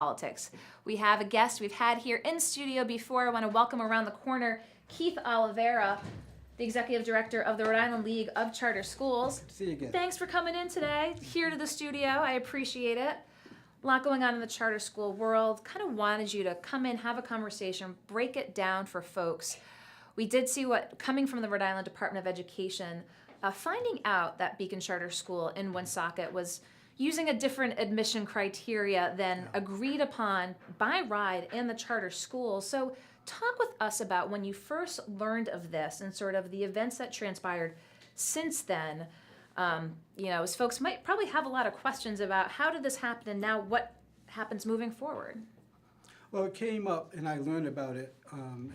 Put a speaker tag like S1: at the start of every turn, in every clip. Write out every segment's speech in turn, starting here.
S1: politics. We have a guest we've had here in studio before. I want to welcome around the corner Keith Oliveira, the Executive Director of the Rhode Island League of Charter Schools.
S2: See you again.
S1: Thanks for coming in today, here to the studio. I appreciate it. A lot going on in the charter school world. Kind of wanted you to come in, have a conversation, break it down for folks. We did see what, coming from the Rhode Island Department of Education, finding out that Beacon Charter School in Woonsocket was using a different admission criteria than agreed upon by RIDE and the charter school. So talk with us about when you first learned of this and sort of the events that transpired since then. As folks might probably have a lot of questions about how did this happen and now what happens moving forward.
S2: Well, it came up and I learned about it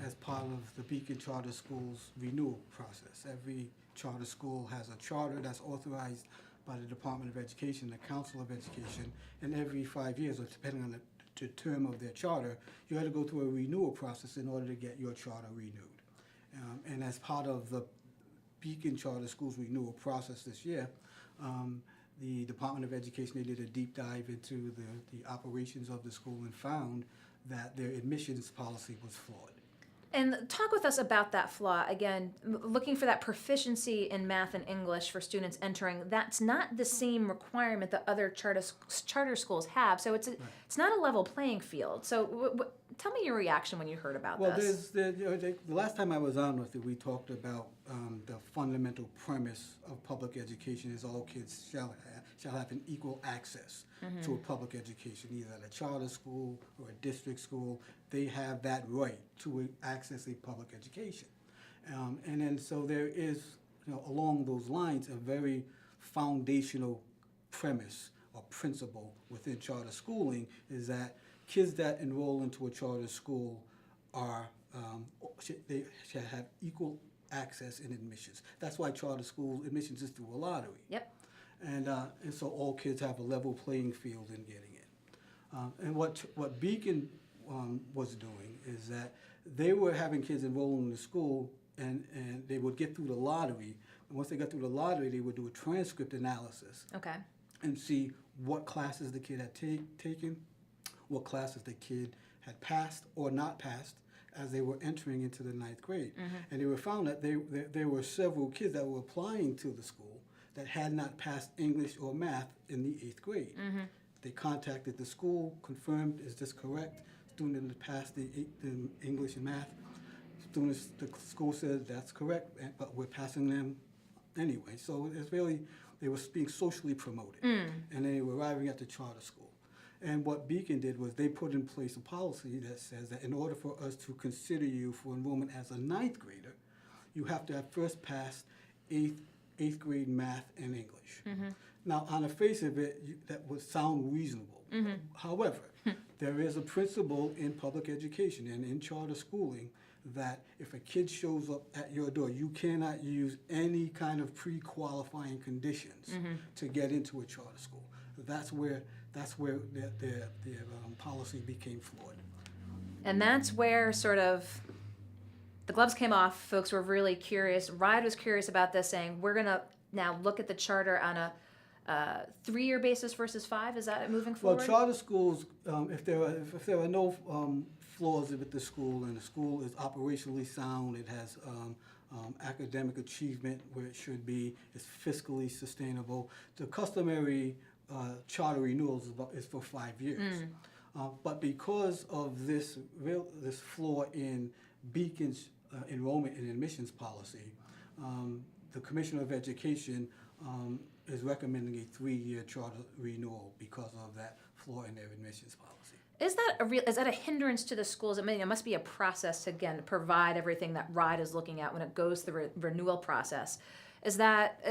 S2: as part of the Beacon Charter School's renewal process. Every charter school has a charter that's authorized by the Department of Education, the Council of Education, and every 5 years, or depending on the term of their charter, you had to go through a renewal process in order to get your charter renewed. And as part of the Beacon Charter School's renewal process this year, the Department of Education, they did a deep dive into the operations of the school and found that their admissions policy was flawed.
S1: And talk with us about that flaw. Again, looking for that proficiency in math and English for students entering, that's not the same requirement that other charter schools have. So it's not a level playing field. So tell me your reaction when you heard about this.
S2: The last time I was on with it, we talked about the fundamental premise of public education is all kids shall have an equal access to a public education, either at a charter school or a district school. They have that right to access a public education. And then so there is, along those lines, a very foundational premise or principle within charter schooling is that kids that enroll into a charter school they should have equal access in admissions. That's why charter school admissions is through a lottery.
S1: Yep.
S2: And so all kids have a level playing field in getting in. And what Beacon was doing is that they were having kids enroll in the school and they would get through the lottery. And once they got through the lottery, they would do a transcript analysis.
S1: Okay.
S2: And see what classes the kid had taken, what classes the kid had passed or not passed as they were entering into the ninth grade. And they were found that there were several kids that were applying to the school that had not passed English or math in the 8th grade. They contacted the school, confirmed, is this correct? Student had passed the English and math. Students, the school said that's correct, but we're passing them anyway. So it's really, they were being socially promoted. And they were arriving at the charter school. And what Beacon did was they put in place a policy that says that in order for us to consider you for enrollment as a 9th grader, you have to have first passed 8th grade math and English. Now, on the face of it, that would sound reasonable. However, there is a principle in public education and in charter schooling that if a kid shows up at your door, you cannot use any kind of pre-qualifying conditions to get into a charter school. That's where their policy became flawed.
S1: And that's where sort of the gloves came off. Folks were really curious. RIDE was curious about this, saying we're going to now look at the charter on a 3-year basis versus 5. Is that moving forward?
S2: Well, charter schools, if there are no flaws with the school and the school is operationally sound, it has academic achievement where it should be, it's fiscally sustainable. The customary charter renewals is for 5 years. But because of this flaw in Beacon's enrollment and admissions policy, the Commissioner of Education is recommending a 3-year charter renewal because of that flaw in their admissions policy.
S1: Is that a hindrance to the schools? I mean, it must be a process to, again, provide everything that RIDE is looking at when it goes through the renewal process. Is that,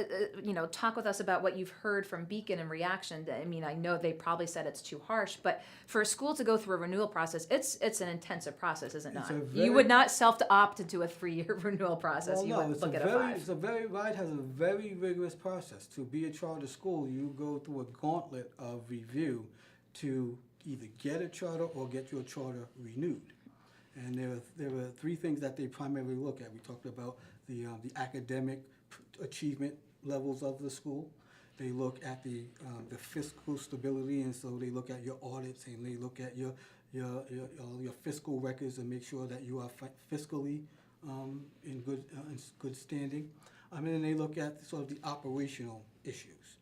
S1: talk with us about what you've heard from Beacon in reaction. I mean, I know they probably said it's too harsh, but for a school to go through a renewal process, it's an intensive process, is it not? You would not self-opt to do a 3-year renewal process.
S2: Well,
S1: you
S2: no,
S1: would look at a 5.
S2: RIDE has a very rigorous process. To be a charter school, you go through a gauntlet of review to either get a charter or get your charter renewed. And there are 3 things that they primarily look at. We talked about the academic achievement levels of the school. They look at the fiscal stability, and so they look at your audits, and they look at your fiscal records and make sure that you are fiscally in good standing. And then they look at sort of the operational issues.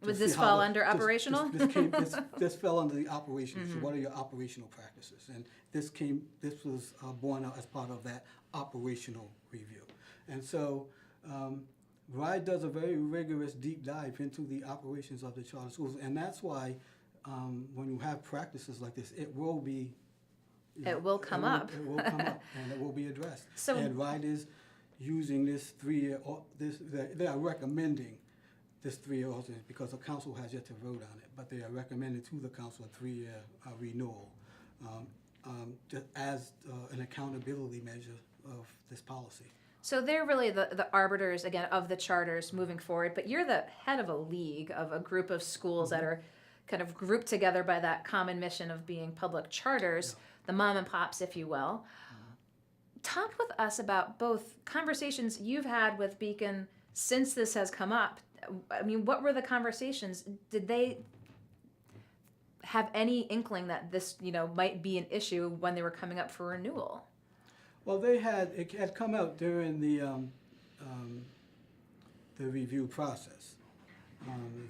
S1: Would this fall under operational?
S2: This fell under the operational. So what are your operational practices? And this was born out as part of that operational review. And so RIDE does a very rigorous deep dive into the operations of the charter schools, and that's why when you have practices like this, it will be.
S1: It will come up.
S2: It will come up, and it will be addressed.
S1: So,
S2: and RIDE is using this 3-year. They are recommending this 3-year alternate because the council has yet to vote on it, but they are recommending to the council a 3-year renewal just as an accountability measure of this policy.
S1: So they're really the arbiters, again, of the charters moving forward, but you're the head of a league, of a group of schools that are kind of grouped together by that common mission of being public charters, the mom and pops, if you will. Talk with us about both conversations you've had with Beacon since this has come up. I mean, what were the conversations? Did they have any inkling that this, might be an issue when they were coming up for renewal?
S2: Well, it had come out during the review process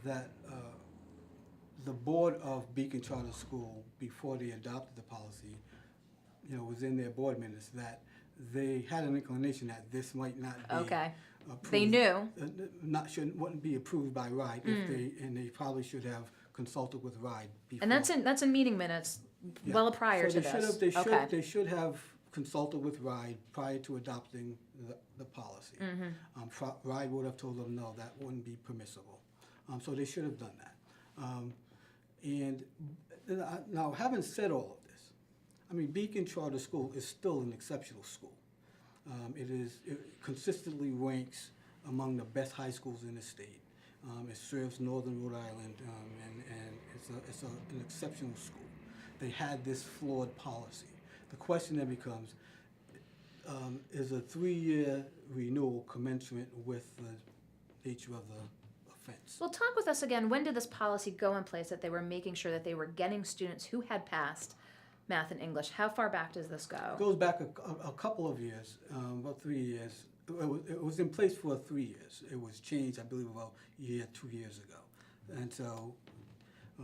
S2: that the board of Beacon Charter School, before they adopted the policy, was in their board minutes that they had an inclination that this might not be approved.
S1: They knew.
S2: Wouldn't be approved by RIDE and they probably should have consulted with RIDE before.
S1: And that's in meeting minutes well prior to this.
S2: They should have consulted with RIDE prior to adopting the policy. RIDE would have told them no, that wouldn't be permissible. So they should have done that. And now, having said all of this, I mean, Beacon Charter School is still an exceptional school. It consistently ranks among the best high schools in the state. It serves northern Rhode Island, and it's an exceptional school. They had this flawed policy. The question then becomes, is a 3-year renewal commensurate with the nature of the offense?
S1: Well, talk with us again. When did this policy go in place that they were making sure that they were getting students who had passed math and English? How far back does this go?
S2: It goes back a couple of years, about 3 years. It was in place for 3 years. It was changed, I believe, about 2 years ago. And so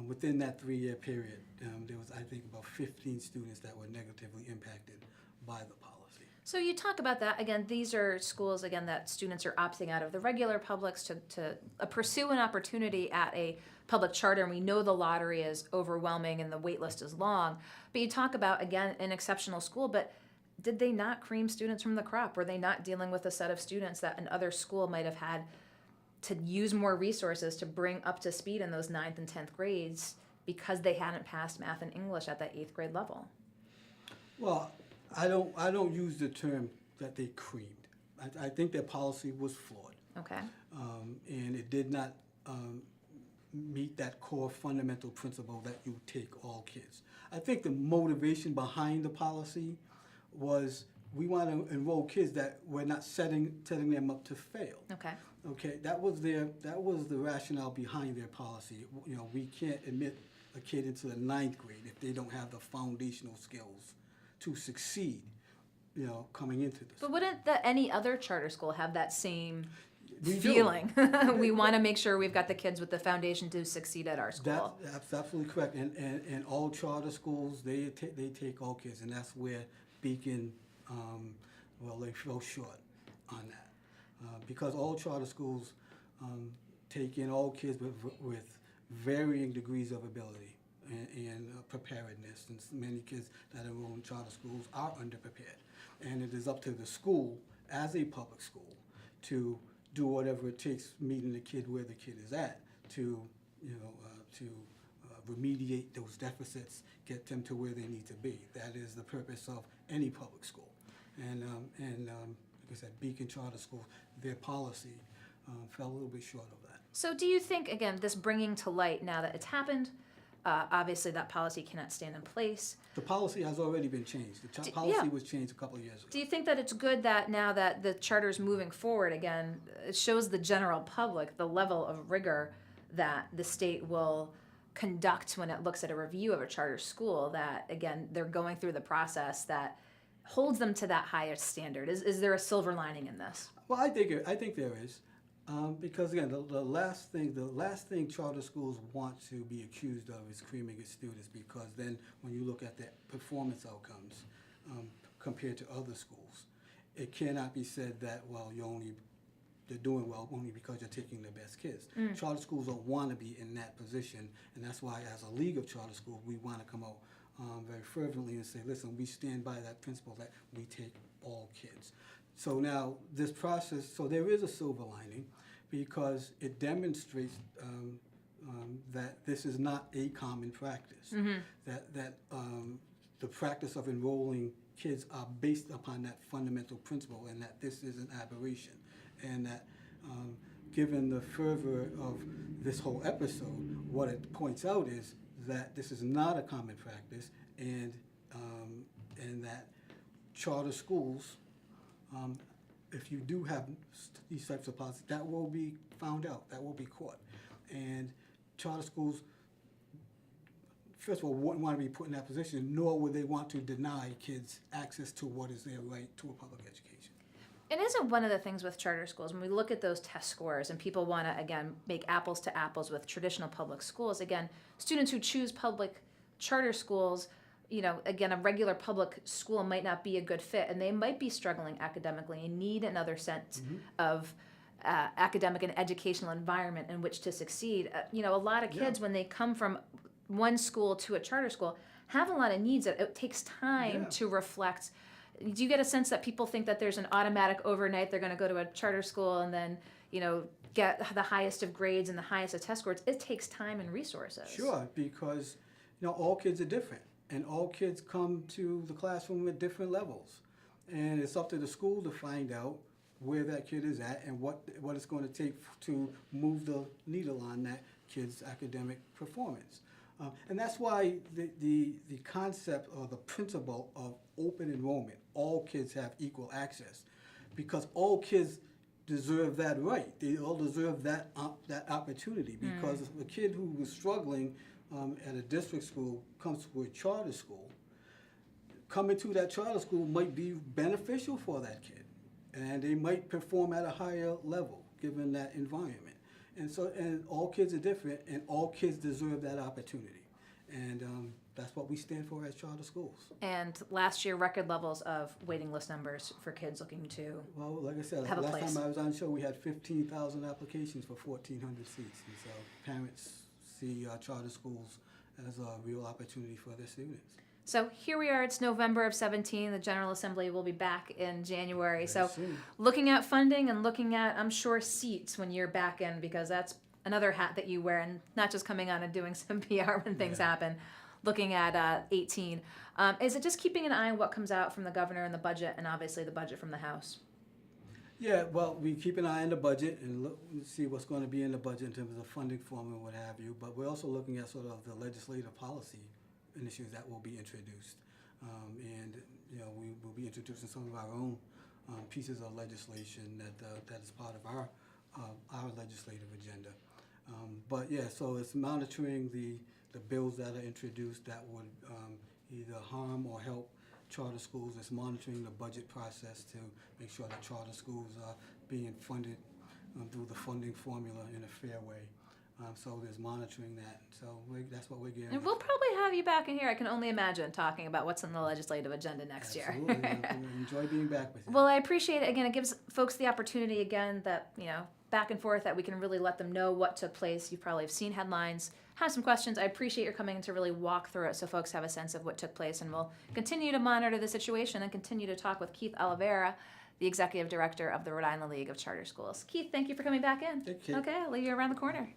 S2: within that 3-year period, there was, I think, about 15 students that were negatively impacted by the policy.
S1: So you talk about that. Again, these are schools, again, that students are opting out of the regular publics to pursue an opportunity at a public charter, and we know the lottery is overwhelming and the wait list is long. But you talk about, again, an exceptional school, but did they not cream students from the crop? Were they not dealing with a set of students that another school might have had to use more resources to bring up to speed in those 9th and 10th grades because they hadn't passed math and English at that 8th grade level?
S2: Well, I don't use the term that they creamed. I think their policy was flawed.
S1: Okay.
S2: And it did not meet that core fundamental principle that you take all kids. I think the motivation behind the policy was we want to enroll kids that we're not setting them up to fail.
S1: Okay.
S2: Okay, that was the rationale behind their policy. We can't admit a kid into the 9th grade if they don't have the foundational skills to succeed, coming into this.
S1: But wouldn't any other charter school have that same
S2: We
S1: feeling? We want to make sure we've got the kids with the foundation to succeed at our school.
S2: That's absolutely correct. And all charter schools, they take all kids, and that's where Beacon, they fell short on that. Because all charter schools take in all kids with varying degrees of ability and preparedness, and many kids that enroll in charter schools are underprepared. And it is up to the school, as a public school, to do whatever it takes, meeting the kid where the kid is at, to remediate those deficits, get them to where they need to be. That is the purpose of any public school. And like I said, Beacon Charter School, their policy fell a little bit short of that.
S1: So do you think, again, this bringing to light now that it's happened, Obviously, that policy cannot stand in place.
S2: The policy has already been changed. The
S1: Yeah.
S2: policy was changed a couple of years ago.
S1: Do you think that it's good that now that the charter's moving forward again, it shows the general public the level of rigor that the state will conduct when it looks at a review of a charter school, that again, they're going through the process that holds them to that highest standard? Is there a silver lining in this?
S2: Well, I think there is, because again, the last thing charter schools want to be accused of is creaming its students, because then when you look at their performance outcomes compared to other schools, it cannot be said that, well, they're doing well only because you're taking the best kids. Charter schools don't want to be in that position, and that's why as a league of charter schools, we want to come out very fervently and say, listen, we stand by that principle that we take all kids. So now this process, so there is a silver lining, because it demonstrates that this is not a common practice. That the practice of enrolling kids are based upon that fundamental principle, and that this is an aberration, and that given the fervor of this whole episode, what it points out is that this is not a common practice, and that charter schools, if you do have these types of policies, that will be found out, that will be caught. And charter schools, first of all, wouldn't want to be put in that position, nor would they want to deny kids access to what is their right to a public education.
S1: And isn't one of the things with charter schools, when we look at those test scores and people want to, again, make apples to apples with traditional public schools, again, students who choose public charter schools, again, a regular public school might not be a good fit, and they might be struggling academically and need another sense of academic and educational environment in which to succeed. A lot of kids, when they come from one school to a charter school, have a lot of needs that it takes time to reflect. Do you get a sense that people think that there's an automatic overnight, they're going to go to a charter school and then, get the highest of grades and the highest of test scores? It takes time and resources.
S2: Sure, because, all kids are different. And all kids come to the classroom at different levels. And it's up to the school to find out where that kid is at and what it's going to take to move the needle on that kid's academic performance. And that's why the concept or the principle of open enrollment, all kids have equal access, because all kids deserve that right. They all deserve that opportunity, because a kid who was struggling at a district school comes to a charter school, coming to that charter school might be beneficial for that kid, and they might perform at a higher level given that environment. And all kids are different, and all kids deserve that opportunity, and that's what we stand for as charter schools.
S1: And last year, record levels of waiting list numbers for kids looking to
S2: Well, like I said,
S1: have a
S2: last
S1: place.
S2: time I was on the show, we had 15,000 applications for 1,400 seats, and so parents see charter schools as a real opportunity for their students.
S1: So here we are, it's November of 17, the General Assembly will be back in January.
S2: Very
S1: So
S2: soon.
S1: looking at funding and looking at, I'm sure, seats when you're back in, because that's another hat that you wear, and not just coming on and doing some PR when things happen. Looking at 18. Is it just keeping an eye on what comes out from the governor and the budget, and obviously the budget from the House?
S2: Yeah, well, we keep an eye on the budget and look and see what's going to be in the budget in terms of funding form and what have you. But we're also looking at sort of the legislative policy initiatives that will be introduced. And we will be introducing some of our own pieces of legislation that is part of our legislative agenda. But yeah, so it's monitoring the bills that are introduced that would either harm or help charter schools. It's monitoring the budget process to make sure that charter schools are being funded through the funding formula in a fair way. So there's monitoring that. So that's what we're getting.
S1: And we'll probably have you back in here, I can only imagine, talking about what's on the legislative agenda next year.
S2: Absolutely. I enjoy being back with you.
S1: Well, I appreciate it. Again, it gives folks the opportunity, again, that, back and forth, that we can really let them know what took place. You probably have seen headlines, have some questions. I appreciate your coming to really walk through it so folks have a sense of what took place. And we'll continue to monitor the situation and continue to talk with Keith Oliveira, the Executive Director of the Rhode Island League of Charter Schools. Keith, thank you for coming back in.
S2: Thank you.
S1: Okay, I'll leave you around the corner.